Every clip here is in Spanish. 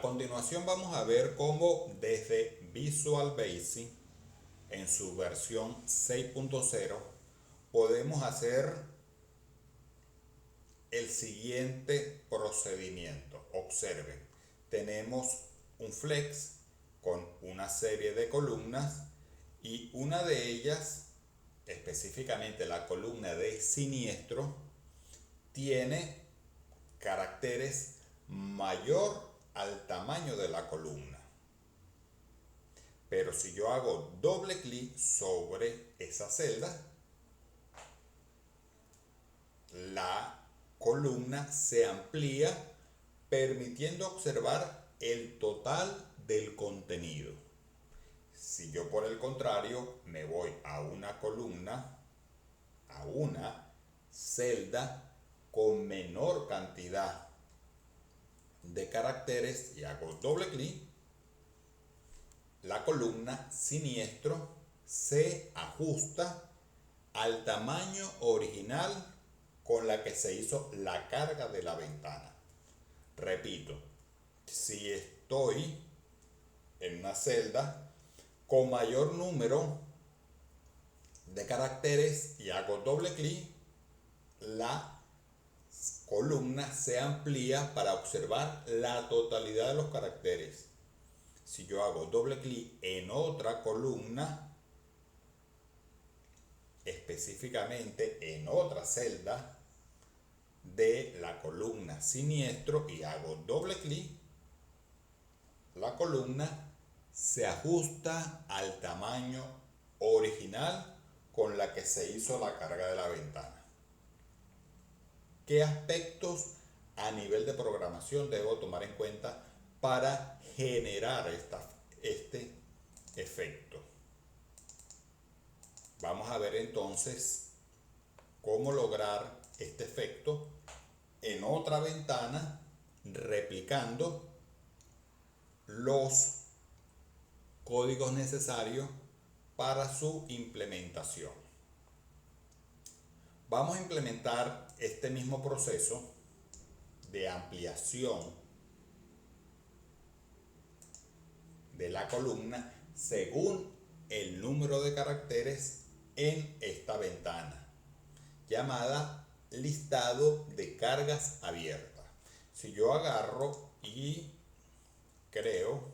A continuación vamos a ver cómo desde Visual Basic en su versión 6.0 podemos hacer el siguiente procedimiento. Observen, tenemos un flex con una serie de columnas y una de ellas, específicamente la columna de siniestro, tiene caracteres mayor al tamaño de la columna. Pero si yo hago doble clic sobre esa celda, la columna se amplía, permitiendo observar el total del contenido. Si yo por el contrario me voy a una columna, a una celda con menor cantidad de caracteres y hago doble clic, la columna siniestro se ajusta al tamaño original con la que se hizo la carga de la ventana. Repito, si estoy en una celda con mayor número de caracteres y hago doble clic, la columna se amplía para observar la totalidad de los caracteres. Si yo hago doble clic en otra columna, específicamente en otra celda de la columna siniestro y hago doble clic, la columna se ajusta al tamaño original con la que se hizo la carga de la ventana. ¿Qué aspectos a nivel de programación debo tomar en cuenta para generar este efecto? Vamos a ver entonces cómo lograr este efecto en otra ventana, replicando los códigos necesarios para su implementación. Vamos a implementar este mismo proceso de ampliación de la columna según el número de caracteres en esta ventana, llamada listado de cargas abiertas. Si yo agarro y creo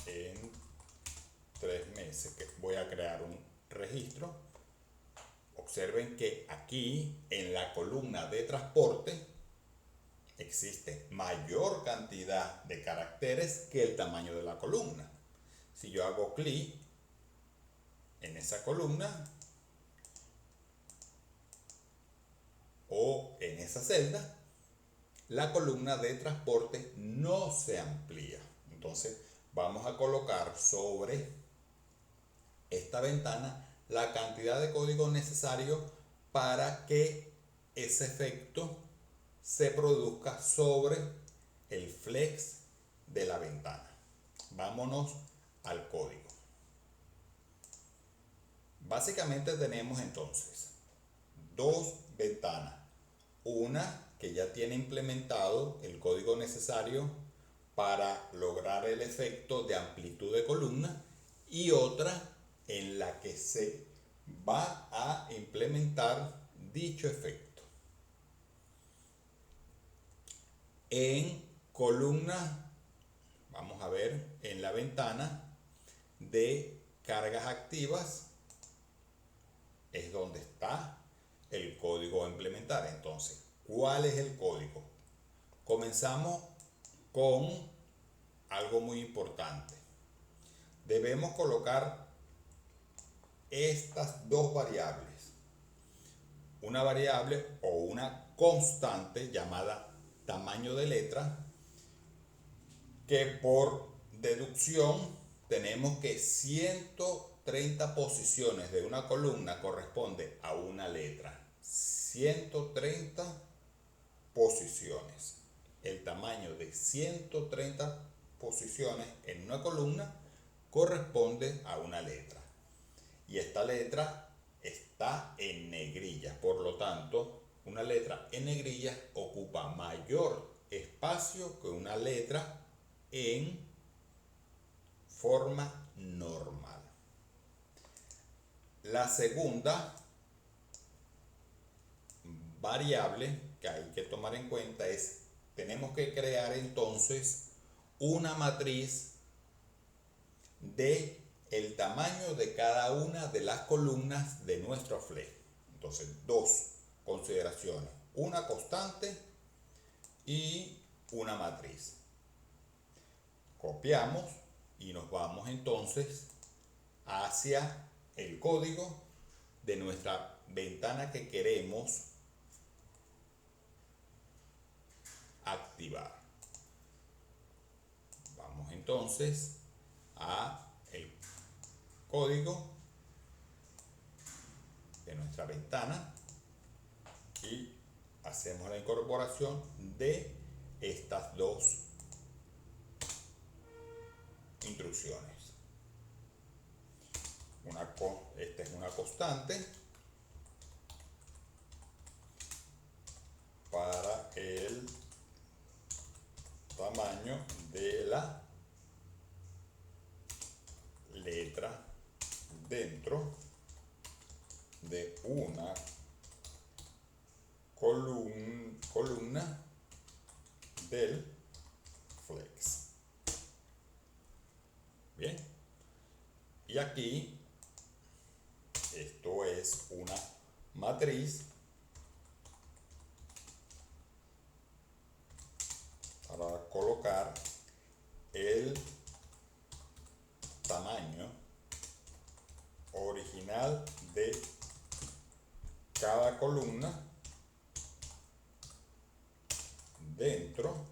en 3 meses que voy a crear un registro, observen que aquí en la columna de transporte existe mayor cantidad de caracteres que el tamaño de la columna. Si yo hago clic en esa columna o en esa celda, la columna de transporte no se amplía. Entonces vamos a colocar sobre esta ventana la cantidad de código necesario para que ese efecto se produzca sobre el flex de la ventana. Vámonos al código. Básicamente tenemos entonces dos ventanas. Una que ya tiene implementado el código necesario para lograr el efecto de amplitud de columna y otra en la que se va a implementar dicho efecto. En columna, vamos a ver en la ventana de cargas activas, es donde está el código a implementar. Entonces, ¿cuál es el código? Comenzamos con algo muy importante. Debemos colocar estas dos variables. Una variable o una constante llamada tamaño de letra, que por deducción tenemos que 130 posiciones de una columna corresponde a una letra. 130 posiciones. El tamaño de 130 posiciones en una columna corresponde a una letra. Y esta letra está en negrillas, por lo tanto, una letra en negrillas ocupa mayor espacio que una letra en forma normal. La segunda variable que hay que tomar en cuenta es, tenemos que crear entonces una matriz de el tamaño de cada una de las columnas de nuestro flex. Entonces, dos consideraciones, una constante y una matriz. Copiamos y nos vamos entonces hacia el código de nuestra ventana que queremos activar. Vamos entonces a el código de nuestra ventana y hacemos la incorporación de estas dos instrucciones. Esta es una constante para el tamaño de la letra dentro de una columna del flex. Bien, y aquí esto es una matriz para colocar el tamaño original de cada columna dentro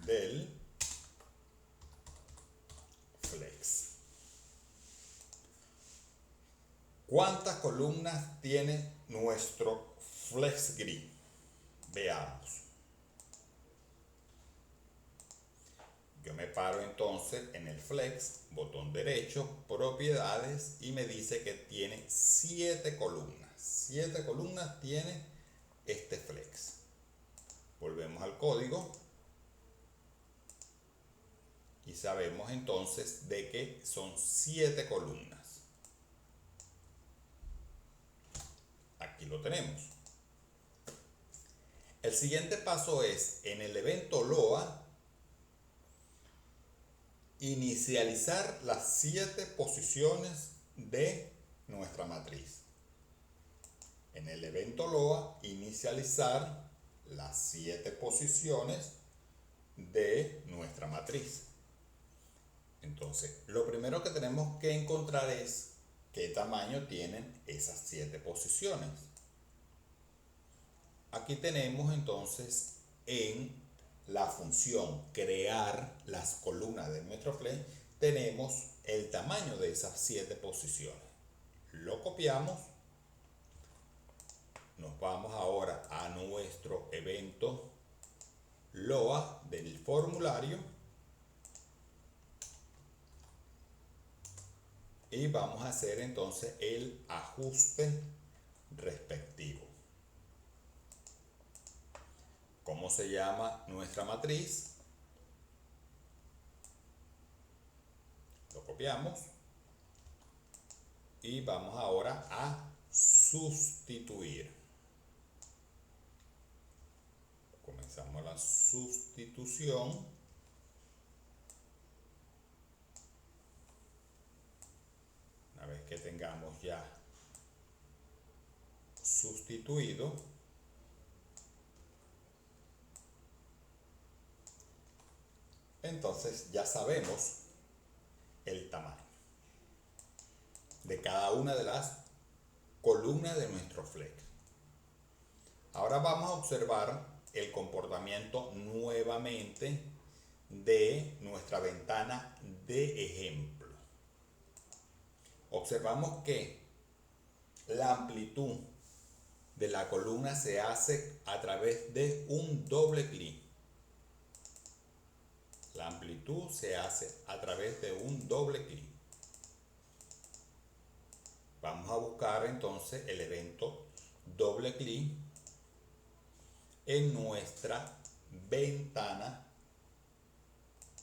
del flex. ¿Cuántas columnas tiene nuestro flex grid? Veamos. Yo me paro entonces en el flex, botón derecho, propiedades, y me dice que tiene 7 columnas. 7 columnas tiene este flex. Volvemos al código y sabemos entonces de que son 7 columnas. Aquí lo tenemos. El siguiente paso es, en el evento LOA, inicializar las 7 posiciones de nuestra matriz. En el evento LOA, inicializar las 7 posiciones de nuestra matriz. Entonces, lo primero que tenemos que encontrar es qué tamaño tienen esas 7 posiciones. Aquí tenemos entonces en la función crear las columnas de nuestro flex, tenemos el tamaño de esas 7 posiciones. Lo copiamos, nos vamos ahora a nuestro evento LOA del formulario y vamos a hacer entonces el ajuste respectivo. ¿Cómo se llama nuestra matriz? Lo copiamos y vamos ahora a sustituir. Comenzamos la sustitución. Una vez que tengamos ya sustituido, entonces ya sabemos el tamaño de cada una de las columnas de nuestro flex. Ahora vamos a observar el comportamiento nuevamente de nuestra ventana de ejemplo. Observamos que la amplitud de la columna se hace a través de un doble clic. La amplitud se hace a través de un doble clic. Vamos a buscar entonces el evento doble clic en nuestra ventana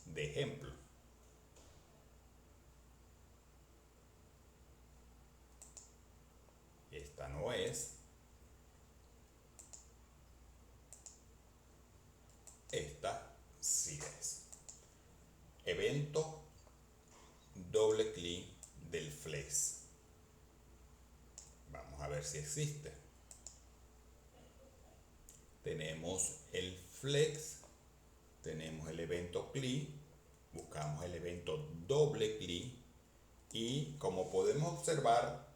de ejemplo. Esta no es. Esta sí es. Evento doble clic del flex. Vamos a ver si existe. Tenemos el flex, tenemos el evento clic, buscamos el evento doble clic y como podemos observar,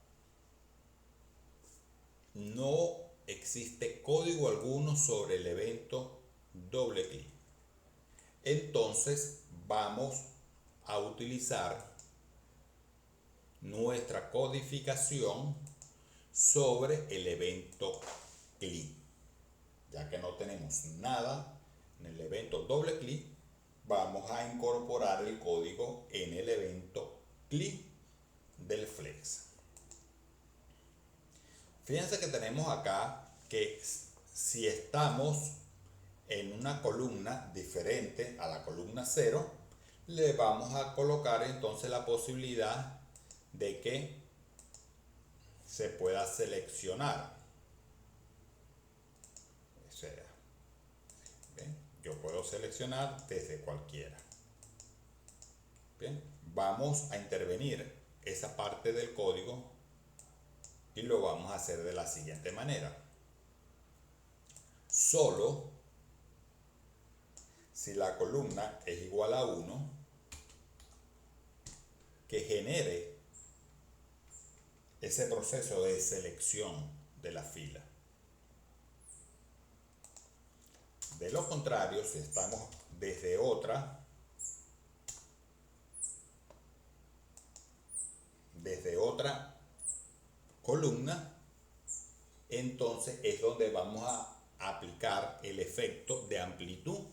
no existe código alguno sobre el evento doble clic. Entonces vamos a utilizar nuestra codificación sobre el evento clic. Ya que no tenemos nada en el evento doble clic, vamos a incorporar el código en el evento clic del flex. Fíjense que tenemos acá que si estamos en una columna diferente a la columna 0, le vamos a colocar entonces la posibilidad de que se pueda seleccionar. O sea, ¿bien? Yo puedo seleccionar desde cualquiera. Bien, vamos a intervenir esa parte del código y lo vamos a hacer de la siguiente manera. Solo si la columna es igual a 1, que genere ese proceso de selección de la fila. De lo contrario, si estamos desde otra columna, entonces es donde vamos a aplicar el efecto de amplitud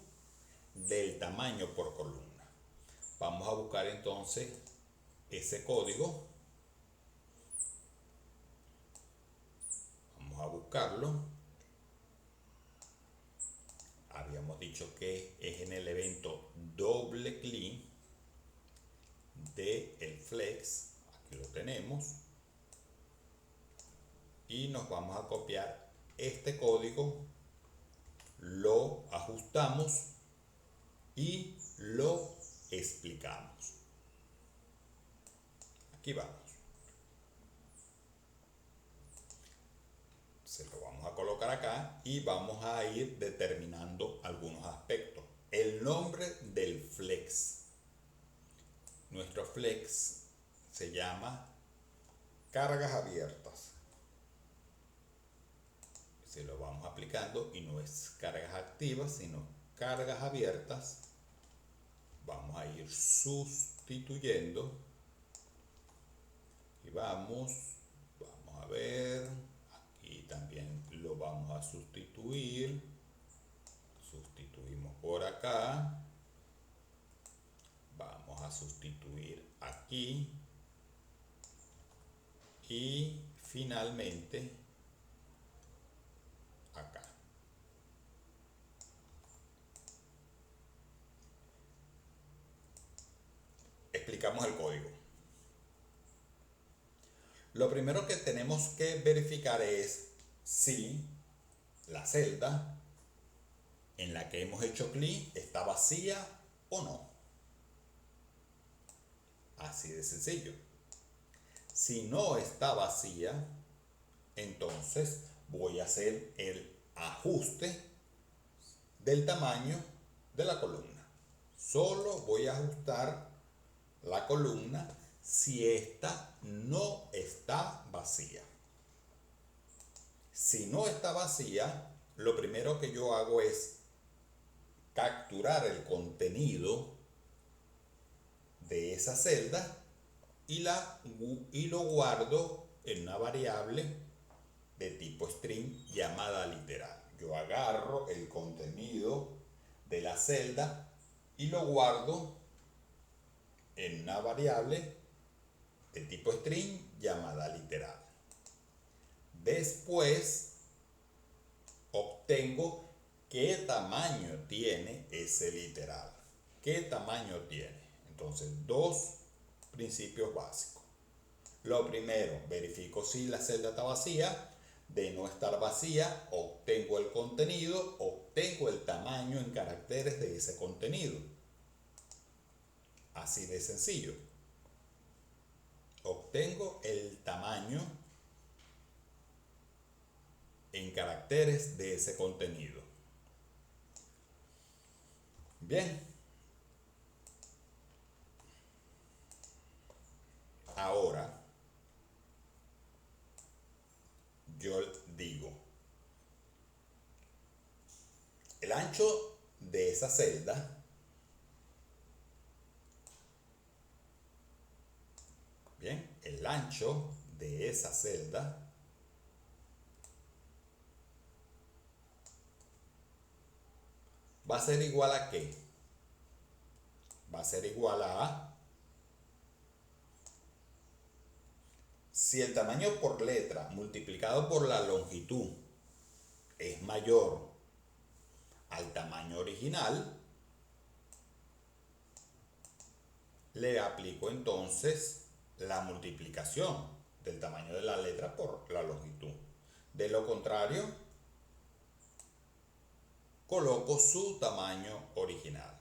del tamaño por columna. Vamos a buscar entonces ese código. Vamos a buscarlo. Habíamos dicho que es en el evento doble clic del flex. Aquí lo tenemos. Y nos vamos a copiar este código, lo ajustamos y lo explicamos. Aquí vamos. Se lo vamos a colocar acá y vamos a ir determinando algunos aspectos. El nombre del flex. Nuestro flex se llama cargas abiertas. Se lo vamos aplicando y no es cargas activas, sino cargas abiertas. Vamos a ir sustituyendo y vamos a ver, aquí también lo vamos a sustituimos por acá, vamos a sustituir aquí y finalmente acá. Explicamos el código. Lo primero que tenemos que verificar es si la celda en la que hemos hecho clic está vacía o no. Así de sencillo. Si no está vacía, entonces voy a hacer el ajuste del tamaño de la columna. Solo voy a ajustar la columna si esta no está vacía. Si no está vacía, lo primero que yo hago es capturar el contenido de esa celda y lo guardo en una variable de tipo string llamada literal. Yo agarro el contenido de la celda y lo guardo en una variable de tipo string llamada literal. Después obtengo ¿Qué tamaño tiene ese literal? ¿Qué tamaño tiene? Entonces, dos principios básicos. Lo primero, verifico si la celda está vacía. De no estar vacía, obtengo el contenido, obtengo el tamaño en caracteres de ese contenido. Así de sencillo. Obtengo el tamaño en caracteres de ese contenido. Bien. Ahora, yo digo, el ancho de esa celda, bien, el ancho de esa celda va a ser igual a ¿qué? Va a ser igual a, si el tamaño por letra multiplicado por la longitud es mayor al tamaño original, le aplico entonces la multiplicación del tamaño de la letra por la longitud. De lo contrario, coloco su tamaño original.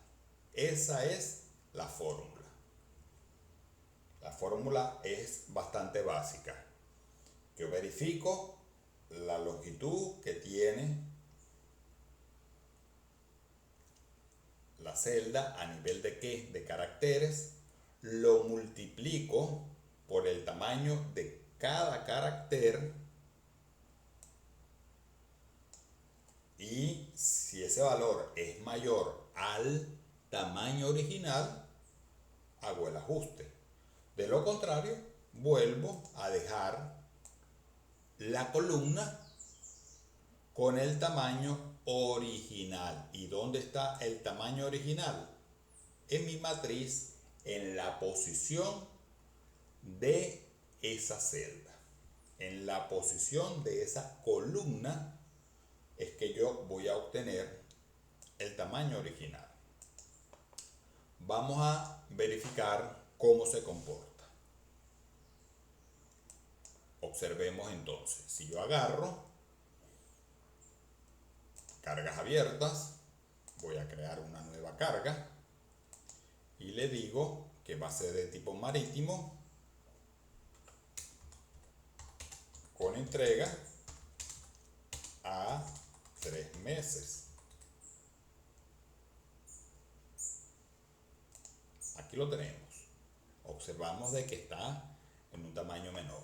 Esa es la fórmula. La fórmula es bastante básica. Yo verifico la longitud que tiene la celda a nivel de ¿qué? De caracteres. Lo multiplico por el tamaño de cada carácter. Y si ese valor es mayor al tamaño original, hago el ajuste. De lo contrario, vuelvo a dejar la columna con el tamaño original. ¿Y dónde está el tamaño original? En mi matriz, en la posición de esa celda. En la posición de esa columna es que yo voy a obtener el tamaño original. Vamos a verificar cómo se comporta. Observemos entonces, si yo agarro cargas abiertas, voy a crear una nueva carga y le digo que va a ser de tipo marítimo con entrega a 3 meses. Aquí lo tenemos. Observamos de que está en un tamaño menor.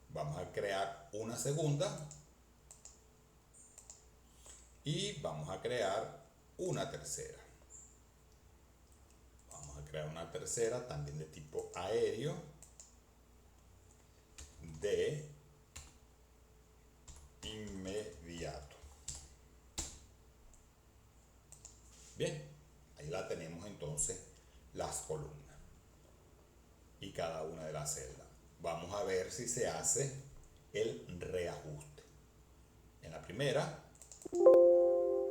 Vamos a crear una segunda y vamos a crear una tercera. Vamos a crear una tercera también de tipo aéreo de inmediato. Bien, ahí la tenemos entonces las columnas y cada una de las celdas. Vamos a ver si se hace el reajuste. En la primera,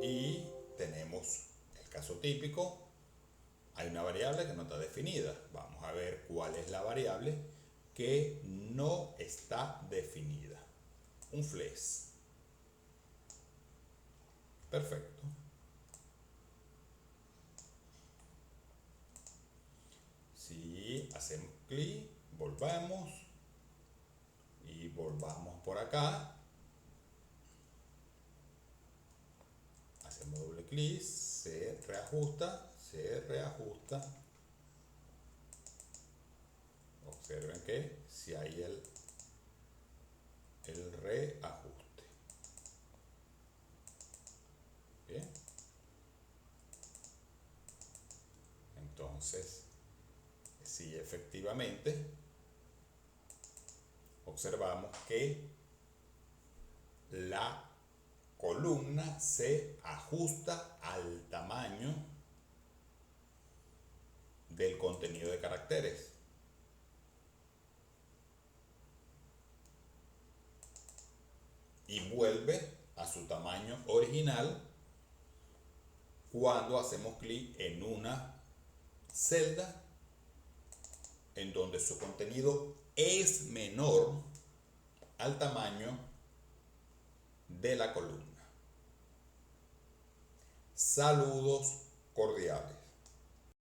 y tenemos el caso típico, hay una variable que no está definida. Vamos a ver cuál es la variable que no está definida. Un flex. Perfecto. Si hacemos clic, volvamos y volvamos por acá. Hacemos doble clic, se reajusta. Observen que si hay el reajuste. Bien. Entonces, si efectivamente observamos que la columna se ajusta al tamaño del contenido de caracteres. Y vuelve a su tamaño original cuando hacemos clic en una celda en donde su contenido es menor al tamaño de la columna. Saludos cordiales.